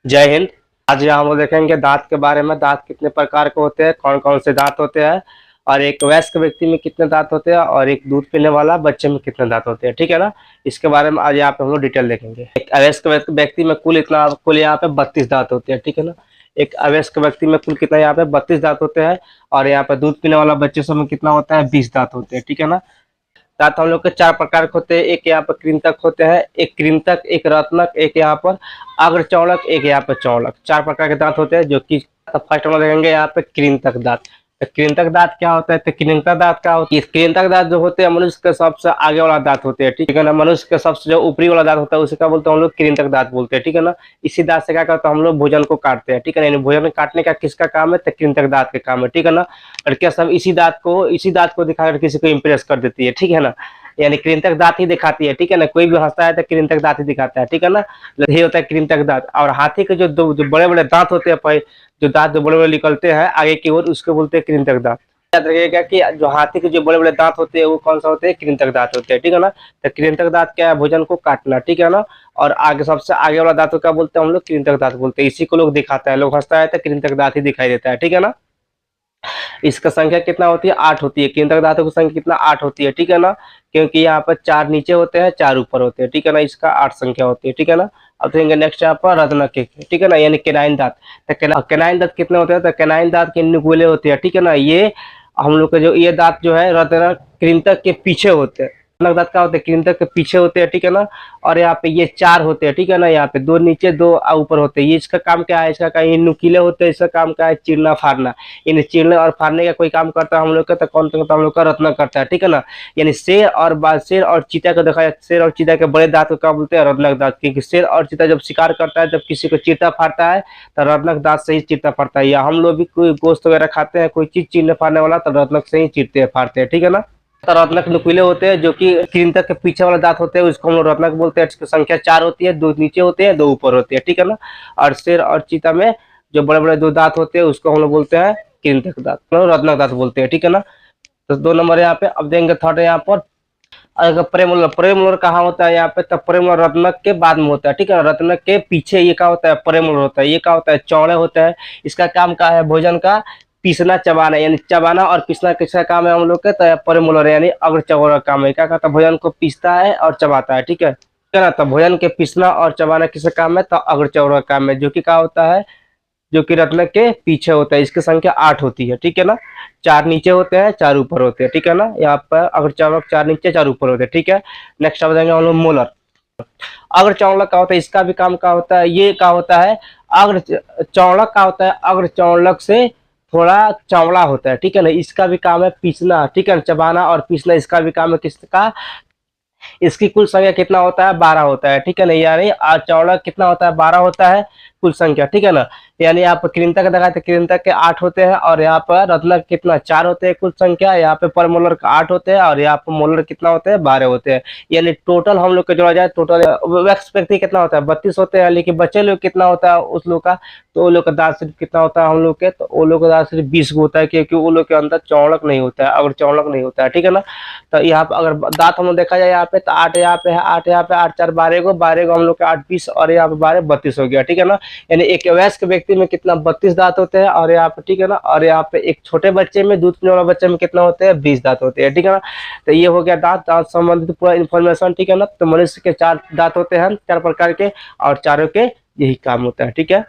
जय हिंद। आज यहाँ हम लोग देखेंगे दांत के बारे में। दांत कितने प्रकार के होते हैं, कौन कौन से दांत होते हैं, और एक वयस्क व्यक्ति में कितने दांत होते हैं, और एक दूध पीने वाला बच्चे में कितने दांत होते हैं। ठीक है ना। इसके बारे में आज यहाँ पे हम लोग डिटेल देखेंगे। एक अवयस्क व्यक्ति में कुल यहाँ पे 32 दांत होते हैं। ठीक है ना। एक अवयस्क व्यक्ति में कुल कितना यहाँ पे 32 दांत होते हैं, और यहाँ पे दूध पीने वाला बच्चे सब में कितना होता है, 20 दांत होते हैं। ठीक है ना। दांत हम लोग के 4 प्रकार के होते हैं। एक यहाँ पर कृंतक होते हैं, एक कृंतक, एक रत्नक, एक यहाँ पर अग्रचौड़क, एक यहाँ पर चौड़क। 4 प्रकार के दांत होते हैं जो कि फर्स्ट हम देखेंगे यहाँ पे कृंतक दांत। तो कृंतक दांत क्या होता है, तो कृंतक दांत क्या होता है, कृंतक दांत जो होते हैं मनुष्य के सबसे आगे वाला दांत होते हैं। ठीक है ना। मनुष्य के सबसे जो ऊपरी वाला दांत होता है उसे क्या बोलते हैं हम लोग, कृंतक दांत बोलते हैं। ठीक है ना। इसी दांत से क्या करते हैं हम लोग, भोजन को काटते हैं। ठीक है ना। भोजन काटने का किसका काम है, तो कृंतक दांत का काम है। ठीक है ना। लड़कियां सब इसी दांत को दिखाकर किसी को इंप्रेस कर देती है। ठीक है ना। यानी कृंतक दांत ही दिखाती है। ठीक है ना। कोई भी हंसता है तो कृंतक दांत ही दिखाता है। ठीक है ना। ये होता है कृंतक दांत। और हाथी के जो बड़े बड़े दांत होते हैं, जो दांत जो बड़े बड़े निकलते हैं आगे की ओर, उसको बोलते हैं कृंतक दांत। याद रखिएगा कि जो हाथी के जो बड़े बड़े दांत होते हैं वो कौन सा होते हैं, कृंतक दांत होते हैं। ठीक है ना। तो कृंतक दांत क्या है, भोजन को काटना। ठीक है ना। और आगे सबसे आगे वाला दांत को क्या बोलते हैं हम लोग, कृंतक दांत बोलते हैं। इसी को लोग दिखाता है, लोग हंसता है तो कृंतक दांत ही दिखाई देता है। ठीक है ना। इसका संख्या कितना होती है, 8 होती है। कृंतक दांतों की संख्या कितना, 8 होती है। ठीक है ना। क्योंकि यहाँ पर 4 नीचे होते हैं, 4 ऊपर होते हैं। ठीक है ना। इसका 8 संख्या होती है। ठीक है ना। अब देखेंगे नेक्स्ट यहाँ पर रत्नक के। ठीक है ना। यानी केनाइन दांत। तो केनाइन दांत कितने होते हैं, तो केनाइन दांत के नुकीले होते हैं। ठीक है ना। ये हम लोग के जो ये दांत जो है रत्नक कृंतक के पीछे होते हैं। रत्नक दांत क्या होते हैं, कृंतक के पीछे होते हैं। ठीक है ना। और यहाँ पे ये 4 होते हैं। ठीक है ना। यहाँ पे 2 नीचे 2 ऊपर होते हैं। ये इसका काम क्या है, इसका ये नुकीले होते हैं, इसका काम क्या है, चीरना फाड़ना। इन चीरने और फाड़ने का कोई काम करता है हम लोग का, तो कौन करता है हम लोग का, रत्नक करता है। ठीक है ना। यानी शेर और चीता को देखा जाए, शेर और चीता के बड़े दांत को क्या बोलते हैं, रत्नक दांत। क्योंकि शेर और चीता जब शिकार करता है, जब किसी को चीरता फाड़ता है तो रत्नक दांत से ही चीरता फाड़ता है। या हम लोग भी कोई गोश्त वगैरह खाते हैं, कोई चीज चीरने फाड़ने वाला, तो रत्नक से ही चीरते हैं फाड़ते हैं। ठीक है ना। तो रत्नक नुकीले होते हैं, जो कि कृंतक के पीछे वाला दांत होते हैं, उसको हम लोग रत्नक बोलते हैं। इसकी संख्या 4 होती है, 2 नीचे होते हैं, 2 ऊपर होते हैं। ठीक है ना। और शेर और चीता में जो बड़े बड़े 2 दांत होते हैं उसको हम लोग बोलते हैं कृंतक दांत, रत्नक दांत बोलते हैं। ठीक है ना। तो 2 नंबर यहाँ पे। अब देंगे थर्ड यहाँ पर अगर प्रेमोलर। प्रेमोलर कहाँ होता है यहाँ पे, तब प्रेमोलर रत्नक के बाद में होता है। ठीक है ना। रत्नक के पीछे ये क्या होता है, प्रेमोलर होता है। ये क्या होता है, चौड़े होता है। इसका काम क्या है, भोजन का पीसना चबाना, यानी चबाना और पीसना किसका काम है हम लोग के, तो प्रेमोलर यानी अग्रचौड़ा काम है। क्या कहता है, भोजन को पीसता है और चबाता है। ठीक है ना। तो भोजन के पीसना और चबाना किसका काम है, तो अग्रचौड़ा काम है, जो कि क्या होता है, जो कि रत्नक के पीछे होता है। इसकी संख्या 8 होती है। ठीक है ना। 4 नीचे होते हैं, 4 ऊपर होते हैं। ठीक है ना। यहाँ पर अगर 4 नीचे 4 ऊपर होते हैं। ठीक है। नेक्स्ट आप बताएंगे हम लोग मोलर। अग्र चौड़क का होता है, इसका भी काम क्या होता है, ये क्या होता है, अग्र चौड़क का होता है, अग्र चौड़क से थोड़ा चौड़ा होता है। ठीक है ना। इसका भी काम है पीसना। ठीक है ना। चबाना और पीसना इसका भी काम है किसका, इसकी कुल संख्या कितना होता है, 12 होता है। ठीक है ना। यानी चौड़ा कितना होता है, 12 होता है कुल संख्या। ठीक है ना। यानी यहाँ पर कृंतक देखा तो कृंतक के 8 होते हैं, और यहाँ पर रत्नक कितना 4 होते हैं कुल संख्या। यहाँ पे पर मोलर का 8 होते हैं, और यहाँ पर मोलर कितना होते हैं, 12 होते हैं। यानी टोटल हम लोग का जोड़ा जाए, टोटल वैक्स व्यक्ति कितना होता है, 32 होते हैं। लेकिन बच्चे लोग कितना होता है उस लोग का, तो वो लोग का दांत सिर्फ कितना होता है हम लोग के, तो वो लोग का दांत सिर्फ 20 होता है, क्योंकि वो लोग के अंदर चौड़क नहीं होता है, अगर चौड़क नहीं होता है। ठीक है ना। तो यहाँ पे अगर दांत हम लोग देखा जाए यहाँ पे, तो 8 यहाँ पे है, 8 यहाँ पे, 8 4 12 को, 12 को हम लोग के 8 20, और यहाँ पे 12 32 हो गया। ठीक है ना। यानी एक वयस्क व्यक्ति में कितना 32 दांत होते हैं, और यहाँ पे ठीक है ना। और यहाँ पे एक छोटे बच्चे में, दूध पीने वाला बच्चे में कितना होते हैं, 20 दांत होते हैं। ठीक है ना। तो ये हो गया दांत संबंधित पूरा इन्फॉर्मेशन। ठीक है ना। तो मनुष्य के 4 दांत होते हैं, 4 प्रकार के, और चारों के यही काम होता है। ठीक है।